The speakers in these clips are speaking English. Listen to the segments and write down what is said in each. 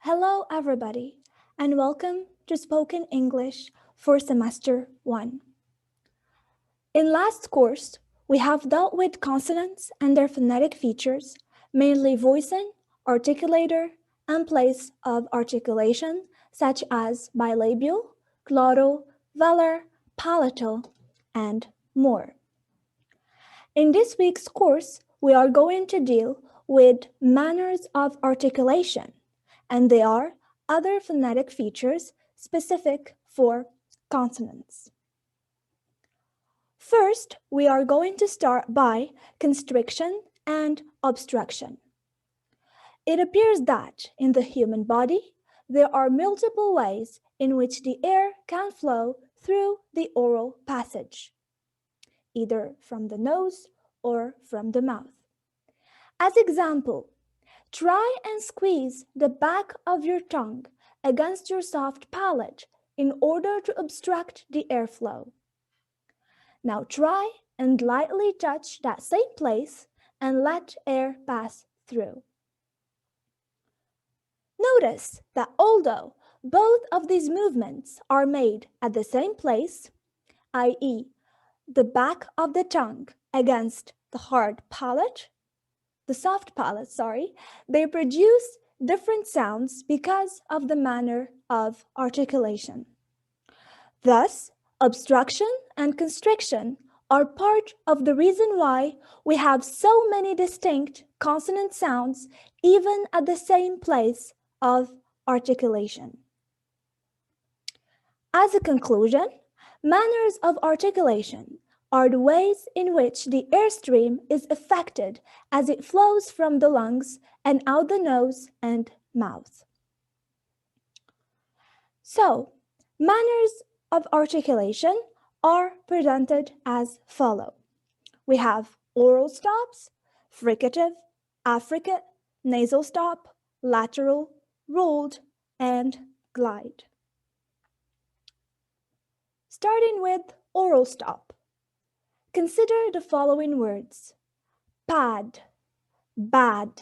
Hello, everybody, and welcome to Spoken English for Semester 1. In last course, we have dealt with consonants and their phonetic features, mainly voicing, articulator, and place of articulation, such as bilabial, glottal, velar, palatal, and more. In this week's course, we are going to deal with manners of articulation, and they are other phonetic features specific for consonants. First, we are going to start by constriction and obstruction. It appears that in the human body, there are multiple ways in which the air can flow through the oral passage, either from the nose or from the mouth. As example, try and squeeze the back of your tongue against your soft palate in order to obstruct the airflow. Now try and lightly touch that same place and let air pass through. Notice that although both of these movements are made at the same place, i.e., the back of the tongue against the hard palate, the soft palate, they produce different sounds because of the manner of articulation. Thus, obstruction and constriction are part of the reason why we have so many distinct consonant sounds even at the same place of articulation. As a conclusion, manners of articulation are the ways in which the airstream is affected as it flows from the lungs and out the nose and mouth. So, manners of articulation are presented as follow. We have oral stops, fricative, affricate, nasal stop, lateral, rolled, and glide. Starting with oral stop. Consider the following words: pad, bad,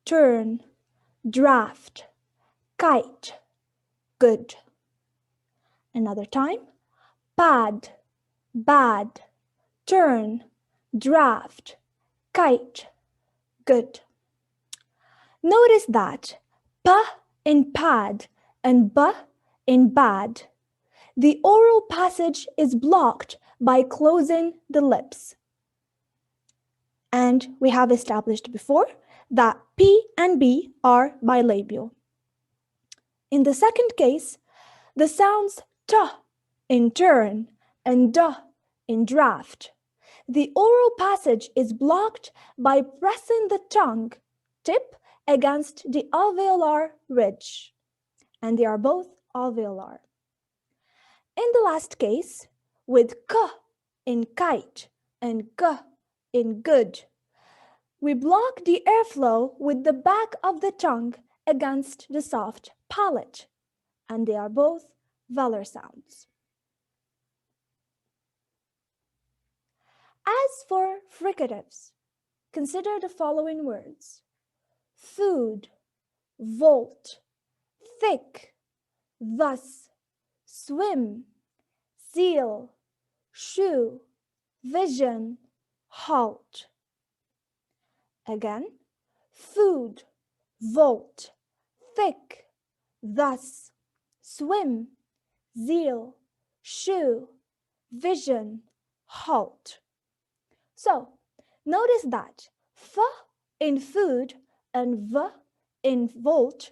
turn, draft, kite, good. Another time: pad, bad, turn, draft, kite, good. Notice that p in pad and b in bad, the oral passage is blocked by closing the lips. And we have established before that P and B are bilabial. In the second case, the sounds t in turn and d in draft, the oral passage is blocked by pressing the tongue tip against the alveolar ridge, and they are both alveolar. In the last case, with k in kite and g in good, we block the airflow with the back of the tongue against the soft palate, and they are both velar sounds. As for fricatives, consider the following words: food, volt, thick, thus, swim, seal, shoe, vision, halt. Again, food, volt, thick, thus, swim, zeal, shoe, vision, halt. So, notice that f in food and v in volt,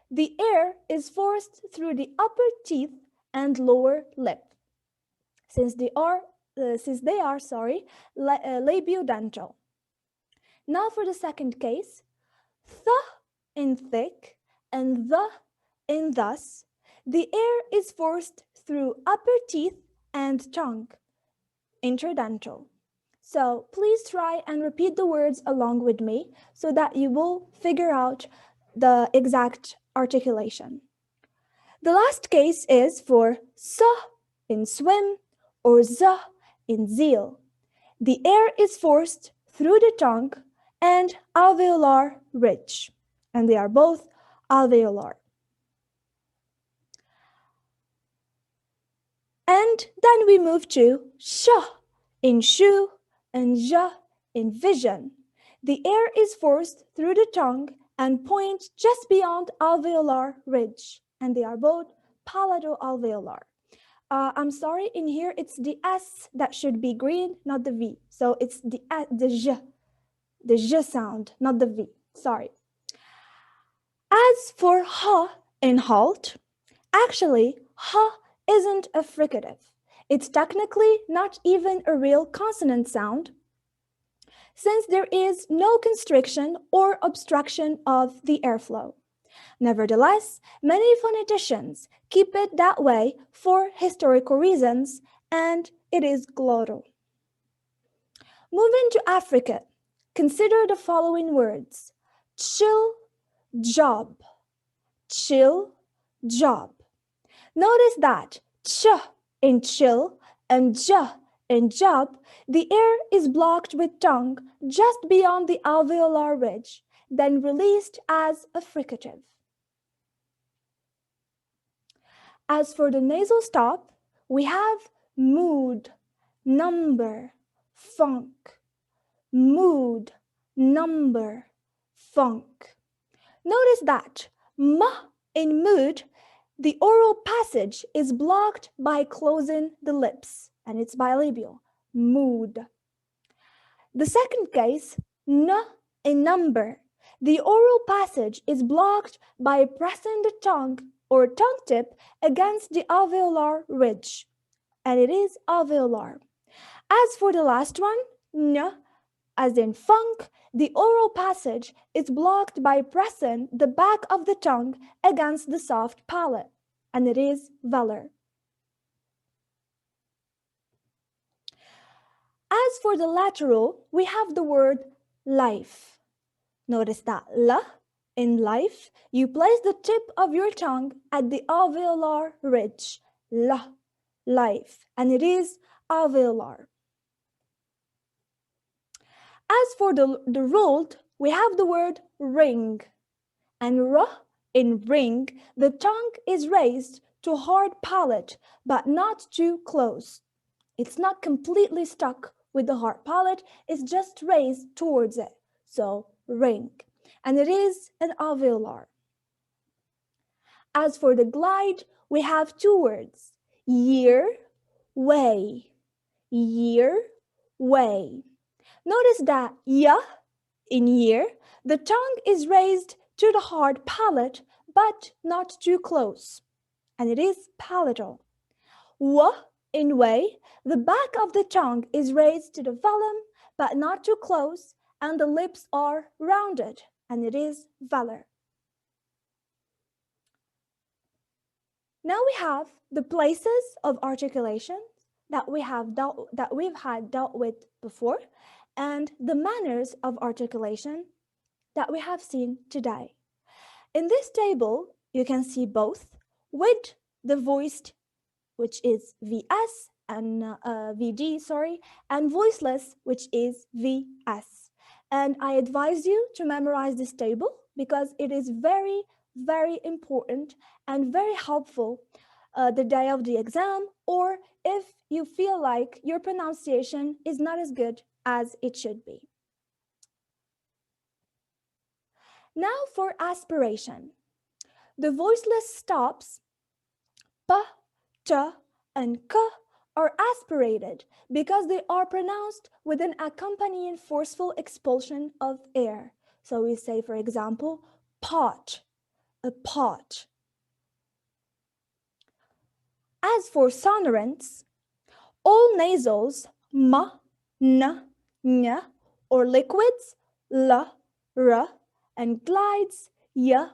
the air is forced through the upper teeth and lower lip, since they are labiodental. Now for the second case, th in thick and the in thus, the air is forced through upper teeth and tongue, interdental. So please try and repeat the words along with me so that you will figure out the exact articulation. The last case is for s in swim or z in zeal. The air is forced through the tongue and alveolar ridge, and they are both alveolar. And then we move to sh in shoe and j in vision. The air is forced through the tongue and points just beyond alveolar ridge, and they are both palato-alveolar. I'm sorry, in here it's the S that should be green, not the V. So it's the j sound, not the V. Sorry. As for h in halt, actually, h isn't a fricative. It's technically not even a real consonant sound, since there is no constriction or obstruction of the airflow. Nevertheless, many phoneticians keep it that way for historical reasons, and it is glottal. Moving to Affricate, consider the following words: chill, job, chill, job. Notice that ch in chill and j in job, the air is blocked with tongue just beyond the alveolar ridge, then released as a fricative. As for the nasal stop, we have mood, number, funk. Mood, number, funk. Notice that m in mood, the oral passage is blocked by closing the lips, and it's bilabial, mood. The second case, n in number, the oral passage is blocked by pressing the tongue or tongue tip against the alveolar ridge, and it is alveolar. As for the last one, n, as in funk, the oral passage is blocked by pressing the back of the tongue against the soft palate, and it is velar. As for the lateral, we have the word life. Notice that l in life, you place the tip of your tongue at the alveolar ridge, l, life, and it is alveolar. As for the ruled, we have the word ring, and r in ring, the tongue is raised to hard palate, but not too close. It's not completely stuck with the hard palate, it's just raised towards it. So ring, and it is an alveolar. As for the glide, we have two words, year, way, year, way. Notice that ya in year, the tongue is raised to the hard palate, but not too close, and it is palatal. W in way, the back of the tongue is raised to the velum, but not too close, and the lips are rounded, and it is velar. Now we have the places of articulation that we've had dealt with before, and the manners of articulation that we have seen today. In this table, you can see both with the voiced, which is VS, and VG, and voiceless, which is VS. And I advise you to memorize this table because it is very, very important and very helpful the day of the exam, or if you feel like your pronunciation is not as good as it should be. Now for aspiration. The voiceless stops p, t, and k are aspirated because they are pronounced with an accompanying forceful expulsion of air. So we say, for example, pot, a pot. As for sonorants, all nasals, m, n, ñ, or liquids, l, r, and glides, y,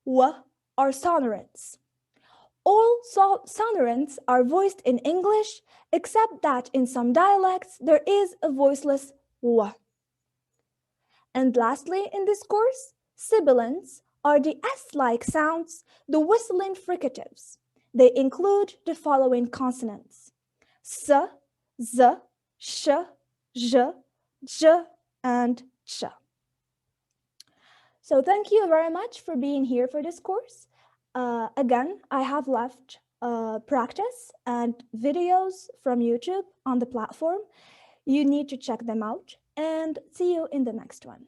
w, are sonorants. All sonorants are voiced in English, except that in some dialects there is a voiceless w. And lastly, in this course, sibilants are the S-like sounds, the whistling fricatives. They include the following consonants: s, z, sh, j, j, and ch. So thank you very much for being here for this course. Again, I have left practice and videos from YouTube on the platform. You need to check them out, and see you in the next one.